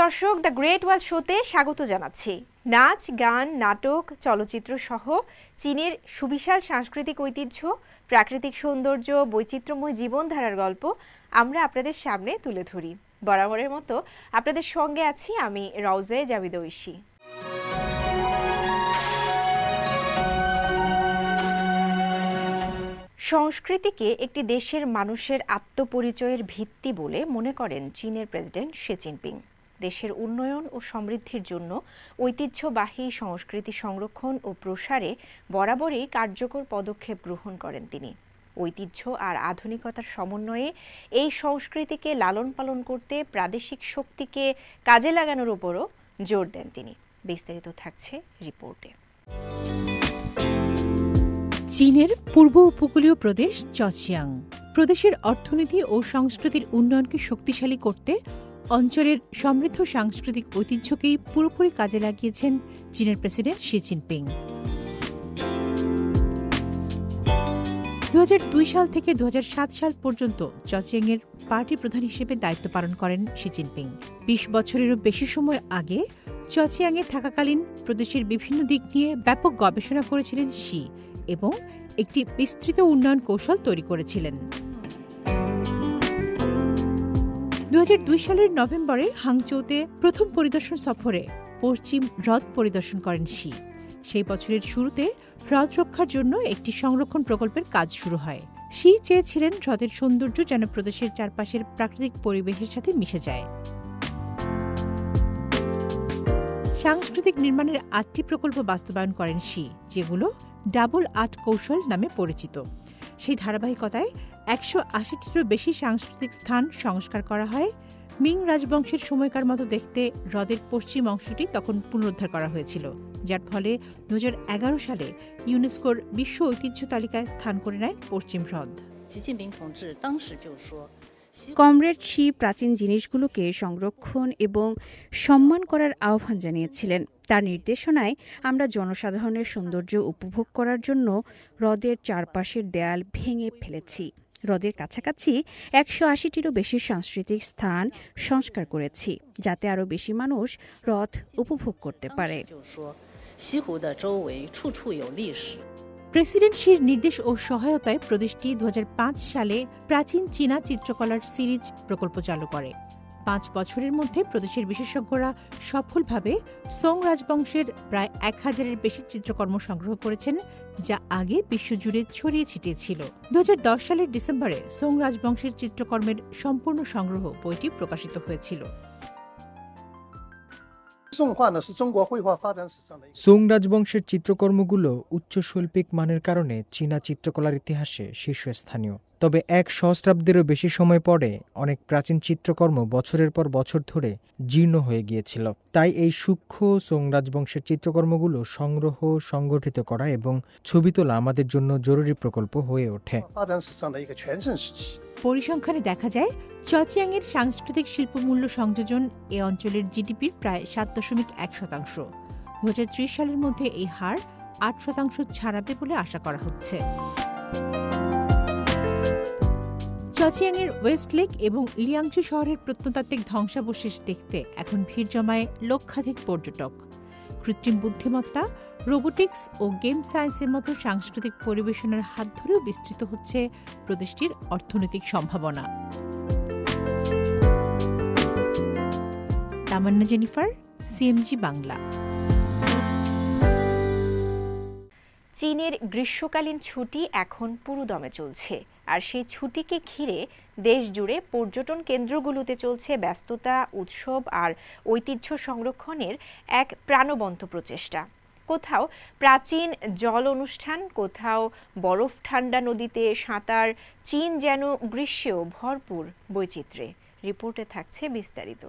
দর্শক, the great ওয়াল শোতে স্বাগত জানাচ্ছি। নাচ, গান, নাটক, চলচ্চিত্র সহ চীনের সুবিশাল সাংস্কৃতিক ঐতিহ্য, প্রাকৃতিক সৌন্দর্য, বৈচিত্র্যময় জীবনধারার গল্প আমরা আপনাদের সামনে তুলে ধরি। বরাবরের মতো আপনাদের সঙ্গে আছি আমি রওজে জাবিদ ঐশী। সংস্কৃতিকে একটি দেশের মানুষের আত্মপরিচয়ের ভিত্তি বলে মনে করেন চীনের প্রেসিডেন্ট শি জিনপিং। দেশের উন্নয়ন ও সমৃদ্ধির জন্য ঐতিহ্যবাহী সংস্কৃতি সংরক্ষণ ও প্রসারে বরাবরই কার্যকর পদক্ষেপ গ্রহণ করেন তিনি। ঐতিহ্য আর আধুনিকতার সমন্বয়ে এই সংস্কৃতিকে লালন পালন করতে প্রাদেশিক শক্তিকে কাজে লাগানোর উপরও জোর দেন তিনি। বিস্তারিত থাকছে রিপোর্টে। চীনের পূর্ব উপকূলীয় প্রদেশ জজিয়াং প্রদেশের অর্থনীতি ও সংস্কৃতির উন্নয়নকে শক্তিশালী করতে অঞ্চলের সমৃদ্ধ সাংস্কৃতিক ঐতিহ্যকেই পুরোপুরি কাজে লাগিয়েছেন চীনের প্রেসিডেন্ট শি জিনপিং। 2002 সাল থেকে 2007 সাল পর্যন্ত জজিয়াংয়ের পার্টি প্রধান হিসেবে দায়িত্ব পালন করেন শি জিনপিং। 20 বছরেরও বেশি সময় আগে জজিয়াংয়ে থাকাকালীন প্রদেশের বিভিন্ন দিক নিয়ে ব্যাপক গবেষণা করেছিলেন শি এবং একটি বিস্তৃত উন্নয়ন কৌশল তৈরি করেছিলেন। 2002 সালের নভেম্বরে হাংচৌতে প্রথম পরিদর্শন সফরে পশ্চিম হ্রদ পরিদর্শন করেন শি। সেই বছরের শুরুতে হ্রদ রক্ষার জন্য একটি সংরক্ষণ প্রকল্পের কাজ শুরু হয়। শি চেয়েছিলেন হ্রদের সৌন্দর্য যেন প্রদেশের চারপাশের প্রাকৃতিক পরিবেশের সাথে মিশে যায়। সাংস্কৃতিক নির্মাণের 8টি প্রকল্প বাস্তবায়ন করেন শি, যেগুলো ডাবল আর্ট কৌশল নামে পরিচিত। সেই ধারাবাহিকতায় 180টিরও বেশি সাংস্কৃতিক স্থান সংস্কার করা হয়। মিং রাজবংশের সময়কার মতো দেখতে হ্রদের পশ্চিম অংশটি তখন পুনরুদ্ধার করা হয়েছিল, যার ফলে 2011 সালে ইউনেস্কোর বিশ্ব ঐতিহ্য তালিকায় স্থান করে নেয় পশ্চিম হ্রদ। কমরেড শি প্রাচীন জিনিসগুলোকে সংরক্ষণ এবং সম্মান করার আহ্বান জানিয়েছিলেন। তার নির্দেশনায় আমরা জনসাধারণের সৌন্দর্য উপভোগ করার জন্য হ্রদের চারপাশের দেয়াল ভেঙে ফেলেছি। হ্রদের কাছাকাছি 180টিরও বেশি সাংস্কৃতিক স্থান সংস্কার করেছি, যাতে আরও বেশি মানুষ হ্রদ উপভোগ করতে পারে। প্রেসিডেন্ট শির নির্দেশ ও সহায়তায় প্রদেশটি 2005 সালে প্রাচীন চীনা চিত্রকলার সিরিজ প্রকল্প চালু করে। 5 বছরের মধ্যে প্রদেশের বিশেষজ্ঞরা সফলভাবে সোং রাজবংশের প্রায় 1000-এর বেশি চিত্রকর্ম সংগ্রহ করেছেন, যা আগে বিশ্বজুড়ে ছড়িয়ে ছিটিয়ে ছিল। 2010 সালের ডিসেম্বরে সোং রাজবংশের চিত্রকর্মের সম্পূর্ণ সংগ্রহ বইটি প্রকাশিত হয়েছিল। সোং রাজবংশের চিত্রকর্মগুলো উচ্চ শৈল্পিক মানের কারণে চীনা চিত্রকলার ইতিহাসে শীর্ষস্থানীয়। তবে 1 সহস্রাব্দেরও বেশি সময় পরে অনেক প্রাচীন চিত্রকর্ম বছরের পর বছর ধরে জীর্ণ হয়ে গিয়েছিল। তাই এই সূক্ষ্ম সোং রাজবংশের চিত্রকর্মগুলো সংগ্রহ, সংগঠিত করা এবং ছবি তোলা আমাদের জন্য জরুরি প্রকল্প হয়ে ওঠে। পরিসংখ্যানে দেখা যায় জজিয়াংয়ের সাংস্কৃতিক শিল্পমূল্য সংযোজন এ অঞ্চলের জিডিপির প্রায় 7.1%। 2030 সালের মধ্যে এই হার 8% ছাড়াবে বলে আশা করা হচ্ছে। জজিয়াংয়ের ওয়েস্ট লেক এবং লিয়াংচু শহরের প্রত্নতাত্ত্বিক ধ্বংসাবশেষ দেখতে এখন ভিড় জমায় লক্ষাধিক পর্যটক। কৃত্রিম বুদ্ধিমত্তা, রোবোটিক্স ও গেম সায়েন্সের মতো সাংস্কৃতিক পরিবেশনার হাত ধরেও বিস্তৃত হচ্ছে প্রদেশটির অর্থনৈতিক সম্ভাবনা। তামান্না জেনিফার, সিএমজি বাংলা। চীনের গ্রীষ্মকালীন ছুটি এখন পুরোদমে চলছে, আর সেই ছুটিকে ঘিরে দেশ জুড়ে পর্যটন কেন্দ্রগুলোতে চলছে ব্যস্ততা, উৎসব আর ঐতিহ্য সংরক্ষণের এক প্রাণবন্ত প্রচেষ্টা। কোথাও প্রাচীন জল অনুষ্ঠান, কোথাও বরফ ঠান্ডা নদীতে সাঁতার। চীন যেন গ্রীষ্মেও ভরপুর বৈচিত্র্যে। রিপোর্টে থাকছে বিস্তারিত।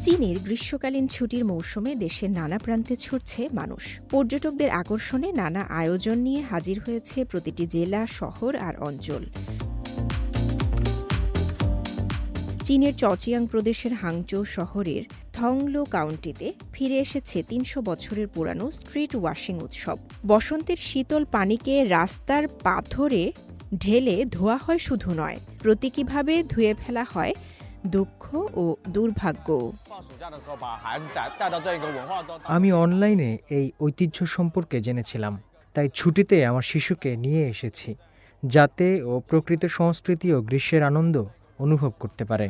চীনের গ্রীষ্মকালীন ছুটির মৌসুমে দেশের নানা প্রান্তে ছুটছে মানুষ। পর্যটকদের আকর্ষণে নানা আয়োজন নিয়ে হাজির হয়েছে প্রতিটি জেলা, শহর আর অঞ্চল। চীনের জজিয়াং প্রদেশের হাংচৌ শহরের থংলো কাউন্টিতে ফিরে এসেছে 300 বছরের পুরানো স্ট্রিট ওয়াশিং উৎসব। বসন্তের শীতল পানিকে রাস্তার পাথরে ঢেলে ধোয়া হয় শুধু নয়, প্রতীকীভাবে ধুয়ে ফেলা হয় দুঃখ ও দুর্ভাগ্য। আমি অনলাইনে এই ঐতিহ্য সম্পর্কে জেনেছিলাম, তাই ছুটিতে আমার শিশুকে নিয়ে এসেছি, যাতে ও প্রকৃত সংস্কৃতি ও গ্রীষ্মের আনন্দ অনুভব করতে পারে।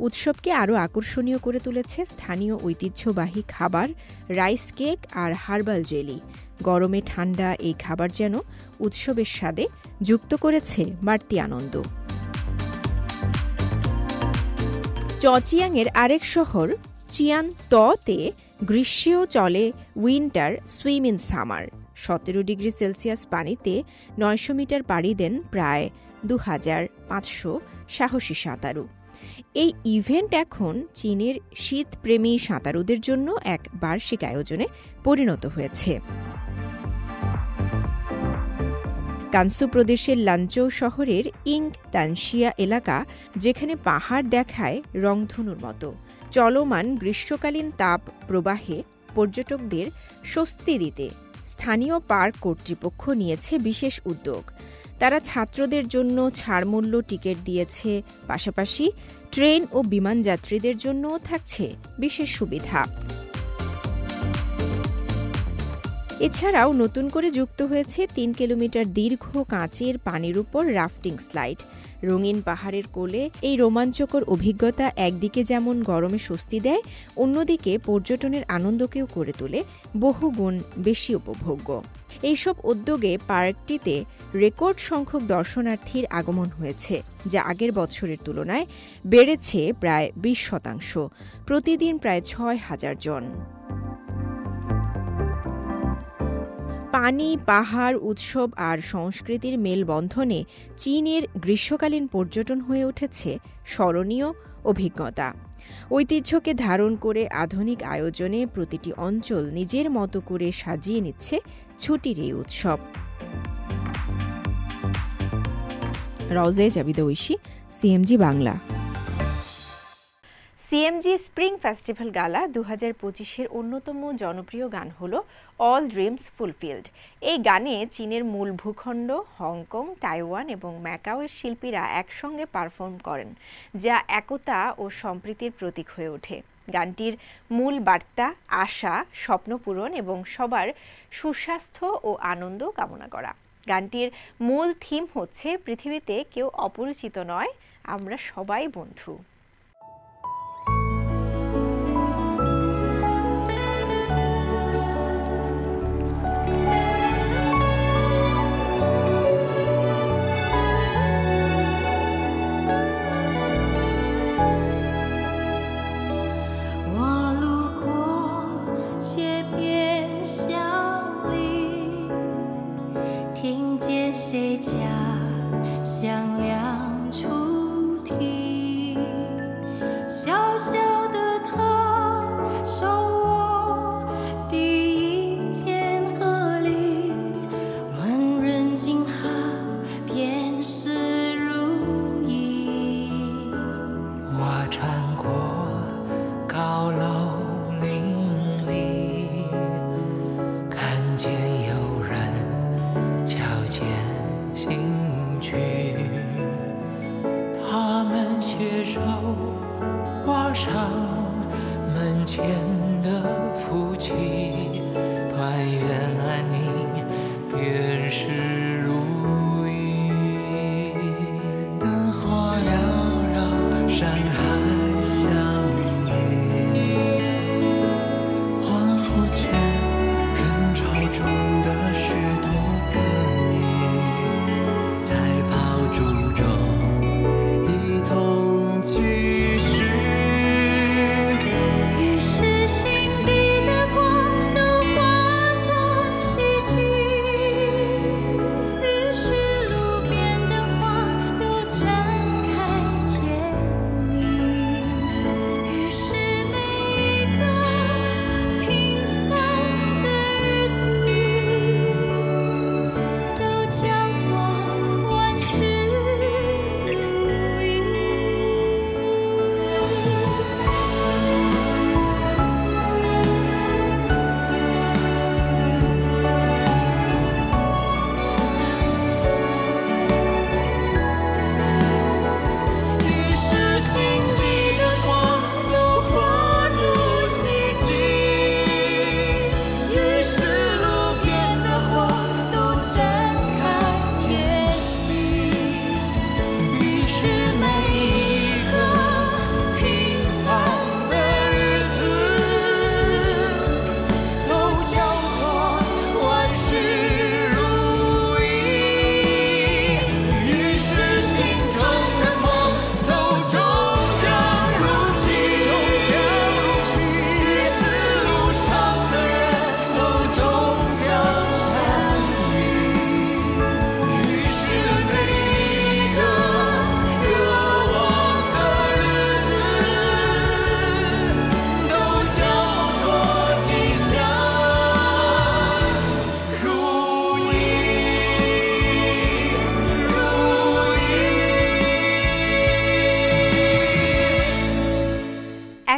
উৎসবকে আরও আকর্ষণীয় করে তুলেছে স্থানীয় ঐতিহ্যবাহী খাবার, রাইস কেক আর হার্বাল জেলি। গরমে ঠান্ডা এই খাবার যেন উৎসবের স্বাদে যুক্ত করেছে বাড়তি আনন্দ। চচিয়াংয়ের আরেক শহর চিয়ানততে গ্রীষ্মেও চলে winter swim in summer. 17 degree Celsius পানিতে 900 মিটার পাড়ি দেন প্রায় 2500 সাহসী সাঁতারু। এই ইভেন্ট এখন চীনের শীতপ্রেমী সাঁতারুদের জন্য এক বার্ষিক আয়োজনে পরিণত হয়েছে। কানসু প্রদেশের লানচৌ শহরের ইং তানশিয়া এলাকা, যেখানে পাহাড় দেখায় রংধনুর মতো। চলমান গ্রীষ্মকালীন তাপ প্রবাহে পর্যটকদের স্বস্তি দিতে স্থানীয় পার্ক কর্তৃপক্ষ নিয়েছে বিশেষ উদ্যোগ। তারা ছাত্রদের জন্য ছাড়মূল্য টিকিট দিয়েছে, পাশাপাশি ট্রেন ও বিমান যাত্রীদের জন্যও থাকছে বিশেষ সুবিধা। এছাড়াও নতুন করে যুক্ত হয়েছে 3 কিলোমিটার দীর্ঘ কাঁচের পানির উপর রাফটিং স্লাইড। রঙিন পাহাড়ের কোলে এই রোমাঞ্চকর অভিজ্ঞতা একদিকে যেমন গরমে স্বস্তি দেয়, অন্যদিকে পর্যটনের আনন্দকেও করে তোলে বহুগুণ বেশি উপভোগ্য। এইসব উদ্যোগে পার্কটিতে রেকর্ড সংখ্যক দর্শনার্থীর আগমন হয়েছে, যা আগের বছরের তুলনায় বেড়েছে প্রায় 20%। প্রতিদিন প্রায় 6000 জন। পানি, পাহাড়, উৎসব আর সংস্কৃতির মেলবন্ধনে চীনের গ্রীষ্মকালীন পর্যটন হয়ে উঠেছে স্মরণীয় অভিজ্ঞতা। ঐতিহ্যকে ধারণ করে আধুনিক আয়োজনে প্রতিটি অঞ্চল নিজের মতো করে সাজিয়ে নিচ্ছে ছুটির এই উৎসব। Rawze Zabida Oishi, CMG Bangla. CMG spring festival gala 2025-এর অন্যতম জনপ্রিয় গান হল অল ড্রিমস ফুলফিলড। এই গানে চীনের মূল ভূখণ্ড হংকং, তাইওয়ান এবং ম্যাকাওয়ের শিল্পীরা একসঙ্গে পারফর্ম করেন, যা একতা ও সম্প্রীতির প্রতীক হয়ে ওঠে। গানটির মূল বার্তা আশা, স্বপ্ন পূরণ এবং সবার সুস্বাস্থ্য ও আনন্দ কামনা করা। গানটির মূল থিম হচ্ছে পৃথিবীতে কেউ অপরিচিত নয়, আমরা সবাই বন্ধু।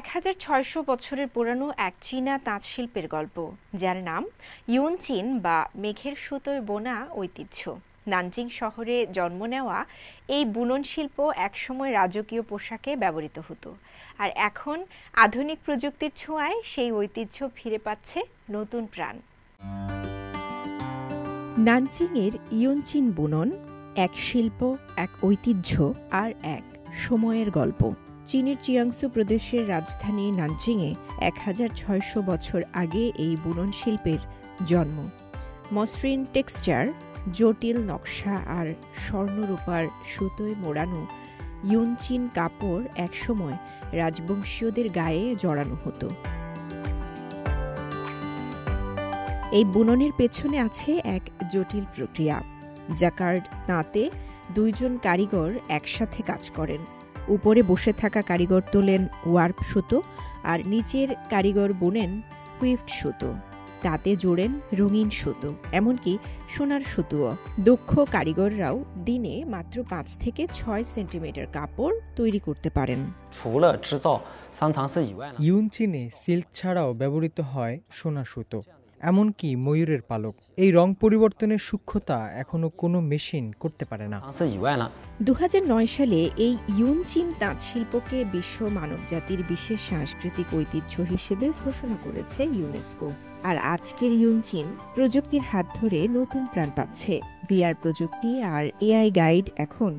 1600 বছরের পুরানো এক চীনা তাঁত শিল্পের গল্প, যার নাম ইউনচিন বা মেঘের সুতোয় বোনা ঐতিহ্য। নানজিং শহরে জন্ম নেওয়া এই বুনন শিল্প একসময় রাজকীয় পোশাকে ব্যবহৃত হতো, আর এখন আধুনিক প্রযুক্তির ছোঁয়ায় সেই ঐতিহ্য ফিরে পাচ্ছে নতুন প্রাণ। নানজিংয়ের ইয়ুনচিন বুনন এক শিল্প, এক ঐতিহ্য আর এক সময়ের গল্প। চীনের চিয়াংসু প্রদেশের রাজধানী নানজিংয়ে 1600 বছর আগে এই বুনন শিল্পের জন্ম। মসৃণ টেক্সচার, জটিল নকশা আর স্বর্ণরূপার সুতোয় মোড়ানো ইয়ুনচিন কাপড় একসময় রাজবংশীয়দের গায়ে জড়ানো হতো। এই বুননের পেছনে আছে এক জটিল প্রক্রিয়া। জাকার্ড তাঁতে 2 জন কারিগর একসাথে কাজ করেন। উপরে বসে থাকা কারিগর তোলেন ওয়ার্প সুতো, আর নিচের কারিগর বোনেন হুইফট সুতো। তাতে জোড়েন রঙিন সুতো, এমনকি সোনার সুতোও। দক্ষ কারিগররাও দিনে মাত্র 5 থেকে 6 সেন্টিমিটার কাপড় তৈরি করতে পারেন। ইয়ুনচিনে সিল্ক ছাড়াও ব্যবহৃত হয় সোনার সুতো, এমনকি ময়ূরের পালক। এই রং পরিবর্তনের সূক্ষ্মতা এখনো কোনো মেশিন করতে পারে না। 2009 সালে এই ইয়ুনচিন তাঁত শিল্পকে বিশ্ব মানবজাতির বিশেষ সাংস্কৃতিক ঐতিহ্য হিসেবে ঘোষণা করেছে ইউনেস্কো। আর আজকের ইয়ুনচিন প্রযুক্তির হাত ধরে নতুন প্রাণ পাচ্ছে। VR প্রযুক্তি আর AI গাইড এখন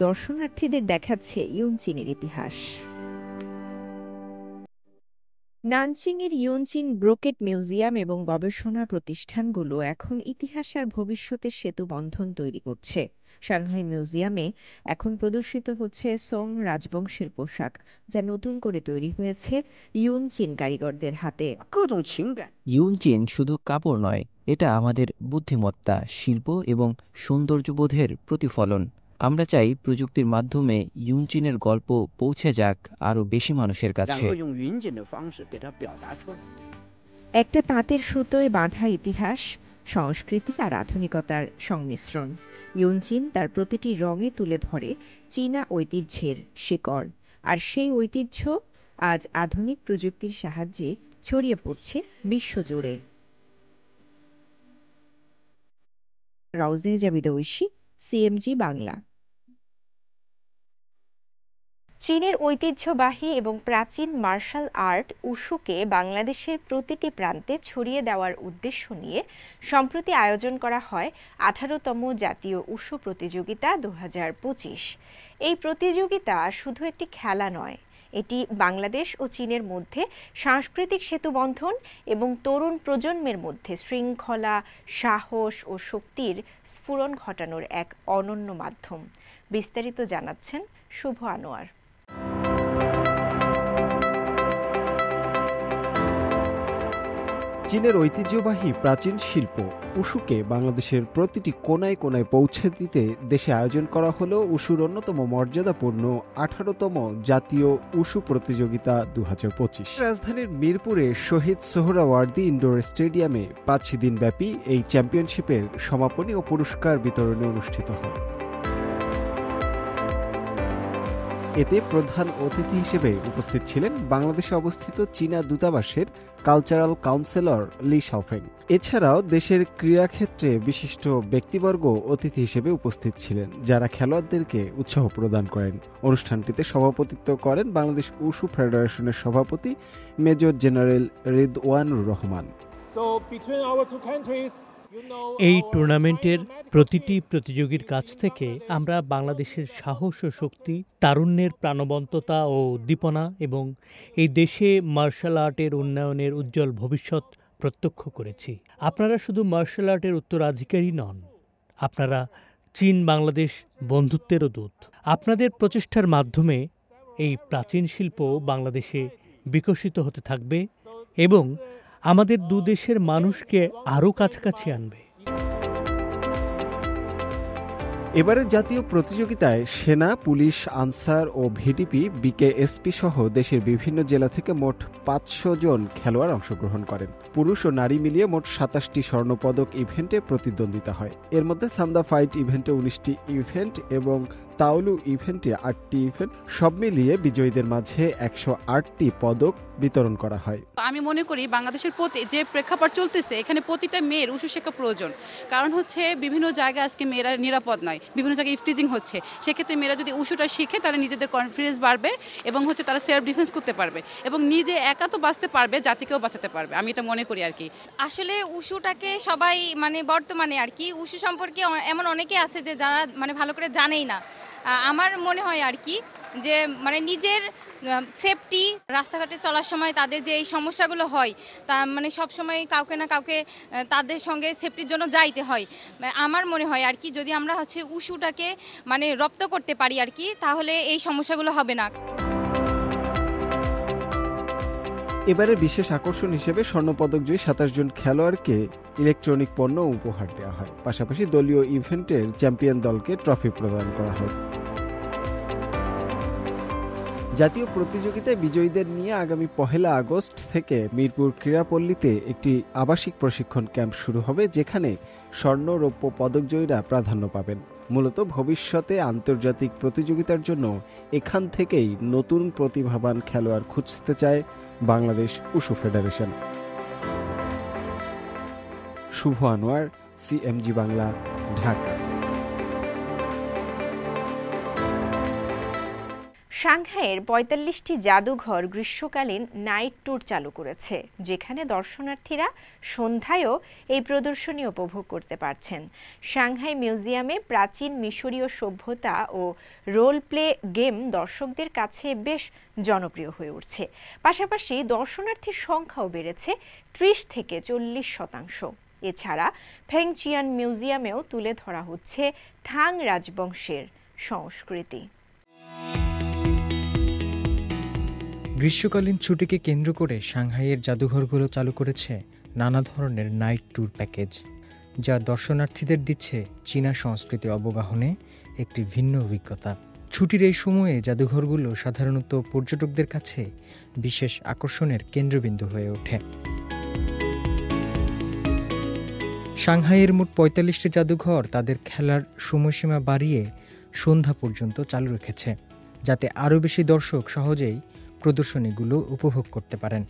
দর্শনার্থীদের দেখাচ্ছে ইয়ুনচিনের ইতিহাস। নানজিংয়ের ইয়ুনচিন ব্রোকেট মিউজিয়াম এবং গবেষণা প্রতিষ্ঠানগুলো এখন ইতিহাস আর ভবিষ্যতের সেতু বন্ধন তৈরি করছে। সাংহাই মিউজিয়ামে এখন প্রদর্শিত হচ্ছে সং রাজবংশের পোশাক, যা নতুন করে তৈরি হয়েছে ইয়ুনচিন কারিগরদের হাতে। ইয়ুনচিন শুধু কাপড় নয়, এটা আমাদের বুদ্ধিমত্তা, শিল্প এবং সৌন্দর্যবোধের প্রতিফলন। আমরা চাই প্রযুক্তির মাধ্যমে ইয়ুনচিনের গল্প পৌঁছে যাক আরও বেশি মানুষের কাছে। একটা তাঁতের সুতোয় বাঁধা ইতিহাস, সংস্কৃতি আর আধুনিকতার সংমিশ্রণ। ইয়ুনচিন তার প্রতিটি রঙে তুলে ধরে চীনা ঐতিহ্যের শিকড়, আর সেই ঐতিহ্য আজ আধুনিক প্রযুক্তির সাহায্যে ছড়িয়ে পড়ছে বিশ্বজুড়ে। রাউজিয়া জাবিদা ঐশী, CMG বাংলা। চীনের ঐতিহ্যবাহী এবং প্রাচীন মার্শাল আর্ট উশুকে বাংলাদেশের প্রতিটি প্রান্তে ছড়িয়ে দেওয়ার উদ্দেশ্য নিয়ে সম্প্রতি আয়োজন করা হয় 18তম জাতীয় উশু প্রতিযোগিতা 2025। এই প্রতিযোগিতা শুধু একটি খেলা নয়, এটি বাংলাদেশ ও চীনের মধ্যে সাংস্কৃতিক সেতুবন্ধন এবং তরুণ প্রজন্মের মধ্যে শৃঙ্খলা, সাহস ও শক্তির স্ফুরণ ঘটানোর এক অনন্য মাধ্যম। বিস্তারিত জানাচ্ছেন শুভ আনোয়ার। চীনের ঐতিহ্যবাহী প্রাচীন শিল্প উশুকে বাংলাদেশের প্রতিটি কোনায় কোনায় পৌঁছে দিতে দেশে আয়োজন করা হলো উশুর অন্যতম মর্যাদাপূর্ণ 18তম জাতীয় উশু প্রতিযোগিতা 2025। রাজধানীর মিরপুরে শহীদ সোহরাওয়ার্দী ইনডোর স্টেডিয়ামে 5 দিনব্যাপী এই চ্যাম্পিয়নশিপের সমাপনী ও পুরস্কার বিতরণী অনুষ্ঠিত হয়। এতে প্রধান অতিথি হিসেবে উপস্থিত ছিলেন বাংলাদেশে অবস্থিত চীনা দূতাবাসের কালচারাল কাউন্সিলর লি শাওফেং। এছাড়াও দেশের ক্রীড়াক্ষেত্রে বিশিষ্ট ব্যক্তিবর্গ অতিথি হিসেবে উপস্থিত ছিলেন, যারা খেলোয়াড়দেরকে উৎসাহ প্রদান করেন। অনুষ্ঠানটিতে সভাপতিত্ব করেন বাংলাদেশ উশু ফেডারেশনের সভাপতি মেজর জেনারেল রিদওয়ানুর রহমান। এই টুর্নামেন্টের প্রতিটি প্রতিযোগীর কাছ থেকে আমরা বাংলাদেশের সাহস ও শক্তি, তারুণ্যের প্রাণবন্ততা ও উদ্দীপনা এবং এই দেশে মার্শাল আর্টের উন্নয়নের উজ্জ্বল ভবিষ্যৎ প্রত্যক্ষ করেছি। আপনারা শুধু মার্শাল আর্টের উত্তরাধিকারী নন, আপনারা চীন বাংলাদেশ বন্ধুত্বেরও দূত। আপনাদের প্রচেষ্টার মাধ্যমে এই প্রাচীন শিল্প বাংলাদেশে বিকশিত হতে থাকবে এবং আমাদের দুদেশের মানুষকে আরও কাছাকাছি আনবে। এবারের জাতীয় প্রতিযোগিতায় সেনা, পুলিশ, আনসার ও ভিডিপি, বিকেএসপি সহ দেশের বিভিন্ন জেলা থেকে মোট 500 জন খেলোয়াড় অংশগ্রহণ করেন। পুরুষ ও নারী মিলিয়ে মোট 27টি স্বর্ণপদক ইভেন্টে প্রতিদ্বন্দ্বিতা হয়। এর মধ্যে সান্দা ফাইট ইভেন্টে 19টি ইভেন্ট এবং তাওলু ইভেন্টে 8টি ইভেন্ট, সব মিলিয়ে বিজয়ীদের মাঝে 108টি পদক বিতরণ করা হয়। আমি মনে করি বাংলাদেশের যে প্রেক্ষাপট চলতেছে, এখানে প্রতিটা মেয়ের উশু শেখা প্রয়োজন। কারণ হচ্ছে বিভিন্ন জায়গায় আজকে মেয়েরা নিরাপদ নয়, বিভিন্ন জায়গায় ইফটিজিং হচ্ছে। সেক্ষেত্রে মেয়েরা যদি উশুটা শিখে তাহলে নিজেদের কনফিডেন্স বাড়বে এবং হচ্ছে তারা সেলফ ডিফেন্স করতে পারবে এবং নিজে একা তো বাঁচতে পারবে, জাতিকেও বাঁচাতে পারবে। আমি এটা মনে করি আর কি। আসলে উশুটাকে সবাই বর্তমানে আর কি উশু সম্পর্কে এমন অনেকে আছে যে যারা ভালো করে জানেই না। আমার মনে হয় আর কি যে নিজের সেফটি, রাস্তাঘাটে চলার সময় তাদের যে এই সমস্যাগুলো হয় তা সব সময় কাউকে না কাউকে তাদের সঙ্গে সেফটির জন্য যাইতে হয়। আমার মনে হয় আর কি যদি আমরা উশুটাকে রপ্ত করতে পারি আর কি, তাহলে এই সমস্যাগুলো হবে না। এবারে বিশেষ আকর্ষণ হিসেবে স্বর্ণপদক জয়ী 27 জন খেলোয়াড়কে ইলেকট্রনিক পণ্য উপহার দেওয়া হয়। পাশাপাশি দলীয় ইভেন্টের চ্যাম্পিয়ন দলকে ট্রফি প্রদান করা হয়। জাতীয় প্রতিযোগিতায় বিজয়ীদের নিয়ে আগামী 1 আগস্ট থেকে মিরপুর ক্রীড়াপল্লীতে একটি আবাসিক প্রশিক্ষণ ক্যাম্প শুরু হবে, যেখানে স্বর্ণ রৌপ্য পদকজয়ীরা প্রাধান্য পাবেন। মূলত ভবিষ্যতে আন্তর্জাতিক প্রতিযোগিতার জন্য এখান থেকেই নতুন প্রতিভাবান খেলোয়াড় খুঁজতে চায় বাংলাদেশ উশু ফেডারেশন। শুভ আনোয়ার, সিএমজি বাংলা, ঢাকা। সাংহাইয়ের ৪৫টি জাদুঘর গ্রীষ্মকালীন নাইট ট্যুর চালু করেছে, যেখানে দর্শনার্থীরা সন্ধ্যায়ও এই প্রদর্শনী উপভোগ করতে পারছেন। সাংহাই মিউজিয়ামে প্রাচীন মিশরীয় সভ্যতা ও রোল প্লে গেম দর্শকদের কাছে বেশ জনপ্রিয় হয়ে উঠছে। পাশাপাশি দর্শনার্থীর সংখ্যাও বেড়েছে ৩০ থেকে ৪০%। এছাড়া ফেংচিয়ান মিউজিয়ামেও তুলে ধরা হচ্ছে থাং রাজবংশের সংস্কৃতি। গ্রীষ্মকালীন ছুটিকে কেন্দ্র করে সাংহাইয়ের জাদুঘরগুলো চালু করেছে নানা ধরনের নাইট ট্যুর প্যাকেজ, যা দর্শনার্থীদের দিচ্ছে চীনা সংস্কৃতি অবগাহনে একটি ভিন্ন অভিজ্ঞতা। ছুটির এই সময়ে জাদুঘরগুলো সাধারণত পর্যটকদের কাছে বিশেষ আকর্ষণের কেন্দ্রবিন্দু হয়ে ওঠে। সাংহাইয়ের মোট ৪৫টি জাদুঘর তাদের খেলার সময়সীমা বাড়িয়ে সন্ধ্যা পর্যন্ত চালু রেখেছে, যাতে আরও বেশি দর্শক সহজেই প্রদর্শনীগুলো উপভোগ করতে পারেন।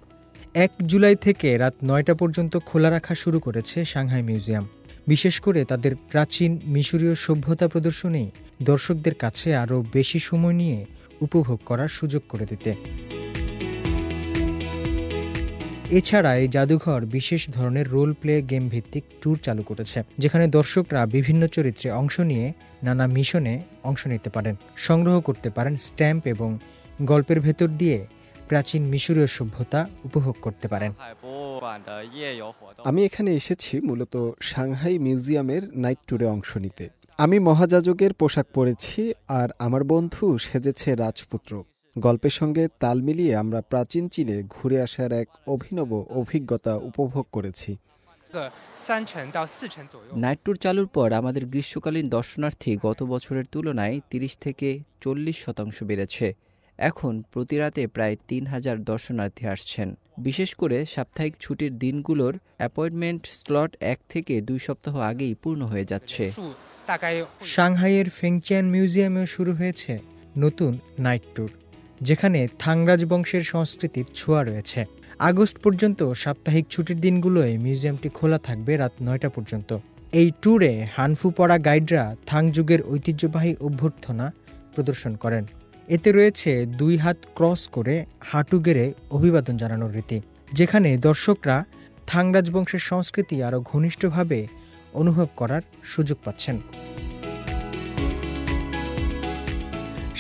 ১ জুলাই থেকে রাত ৯টা পর্যন্ত খোলা রাখা শুরু করেছে সাংহাই মিউজিয়াম, বিশেষ করে তাদের প্রাচীন মিশরীয় সভ্যতা প্রদর্শনী দর্শকদের কাছে আরও বেশি সময় নিয়ে উপভোগ করার সুযোগ করে দিতে। এছাড়া এই জাদুঘর বিশেষ ধরনের রোল প্লে গেম ভিত্তিক ট্যুর চালু করেছে, যেখানে দর্শকরা বিভিন্ন চরিত্রে অংশ নিয়ে নানা মিশনে অংশ নিতে পারেন, সংগ্রহ করতে পারেন স্ট্যাম্প এবং গল্পের ভেতর দিয়ে প্রাচীন মিশরীয় সভ্যতা উপভোগ করতে পারেন। আমি এখানে এসেছি মূলত সাংহাই মিউজিয়ামের নাইট ট্যুরে অংশ নিতে। আমি মহাযাজকের পোশাক পরেছি আর আমার বন্ধু সেজেছে রাজপুত্র। গল্পের সঙ্গে তাল মিলিয়ে আমরা প্রাচীন চীনে ঘুরে আসার এক অভিনব অভিজ্ঞতা উপভোগ করেছি। নাইট ট্যুর চালুর পর আমাদের গ্রীষ্মকালীন দর্শনার্থী গত বছরের তুলনায় ৩০ থেকে ৪০% বেড়েছে। এখন প্রতি রাতে প্রায় ৩,০০০ দর্শনার্থী আসছেন। বিশেষ করে সাপ্তাহিক ছুটির দিনগুলোর অ্যাপয়েন্টমেন্ট স্লট ১ থেকে ২ সপ্তাহ আগেই পূর্ণ হয়ে যাচ্ছে। সাংহাইয়ের ফেংচিয়ান মিউজিয়ামেও শুরু হয়েছে নতুন নাইট ট্যুর, যেখানে থাং রাজবংশের সংস্কৃতির ছোঁয়া রয়েছে। আগস্ট পর্যন্ত সাপ্তাহিক ছুটির দিনগুলোয় মিউজিয়ামটি খোলা থাকবে রাত ৯টা পর্যন্ত। এই ট্যুরে হানফু পড়া গাইডরা থাং যুগের ঐতিহ্যবাহী অভ্যর্থনা প্রদর্শন করেন। এতে রয়েছে ২ হাত ক্রস করে হাঁটু গেড়ে অভিবাদন জানানোর রীতি, যেখানে দর্শকরা থাং রাজবংশের সংস্কৃতি আরও ঘনিষ্ঠভাবে অনুভব করার সুযোগ পাচ্ছেন।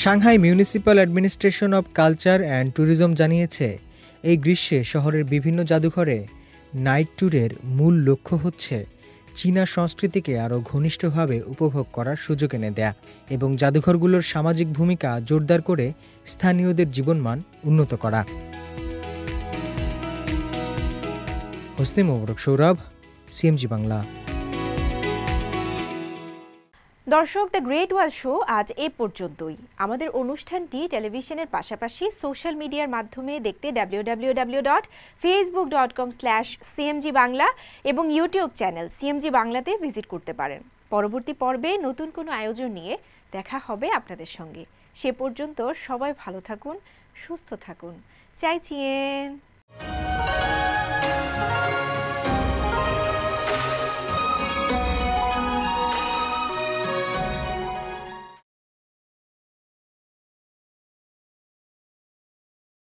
Shanghai municipal administration of culture and tourism জানিয়েছে, এই গ্রীষ্মে শহরের বিভিন্ন জাদুঘরে নাইট ট্যুরের মূল লক্ষ্য হচ্ছে চীনা সংস্কৃতিকে আরও ঘনিষ্ঠভাবে উপভোগ করার সুযোগ এনে দেয়া এবং জাদুঘরগুলোর সামাজিক ভূমিকা জোরদার করে স্থানীয়দের জীবনমান উন্নত করা। হোসনে মোবারক সৌরভ, সিএমজি বাংলা। দর্শক, দ্য গ্রেট ওয়াল শো আজ এ পর্যন্তই। আমাদের অনুষ্ঠানটি টেলিভিশনের পাশাপাশি সোশ্যাল মিডিয়ার মাধ্যমে দেখতে www.facebook.com/cmg বাংলা এবং ইউটিউব চ্যানেল সিএমজি বাংলাতে ভিজিট করতে পারেন। পরবর্তী পর্বে নতুন কোনো আয়োজন নিয়ে দেখা হবে আপনাদের সঙ্গে। সে পর্যন্ত সবাই ভালো থাকুন, সুস্থ থাকুন। 再见。